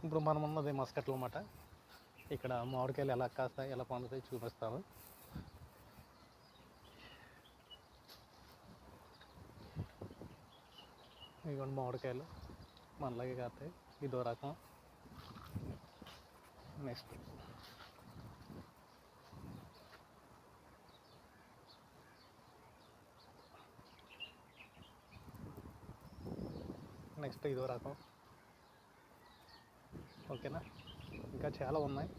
ఇప్పుడు మనం ఉన్నది మస్కట్లో అన్నమాట. ఇక్కడ మామిడికాయలు ఎలా కాస్తాయి, ఎలా పండుతాయి చూపిస్తాను. ఇదిగోండి మామిడికాయలు మనలాగే కాస్తాయి. ఇదో రకం. నెక్స్ట్ ఇదో రకం. ఓకేనా, ఇంకా చాలా ఉన్నాయి.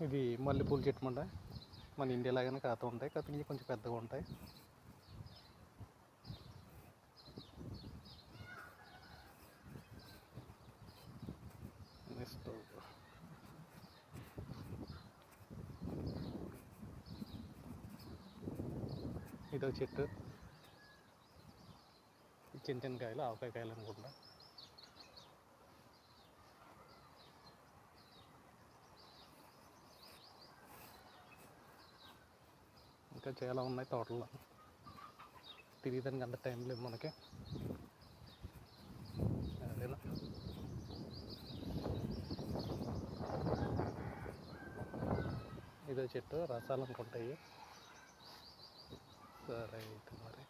ఇది మల్లెపూల చెట్టు మాట. మన ఇండియాలాగానే కాస్తూ ఉంటాయి, కాకపోతే ఇవి కొంచెం పెద్దగా ఉంటాయి. నెక్స్ట్ ఇదో చెట్టు. చిన్న చిన్న కాయలు, ఆవకాయ కాయలు అనుకుంటా. ఇంకా చాలా ఉన్నాయి తోటల్లో. తిరిగిదానికి అంత టైం లేదు మనకి. అదేనా, ఇదో చెట్టు రసాలు అనుకుంటాయి. సరే అయితే మరి.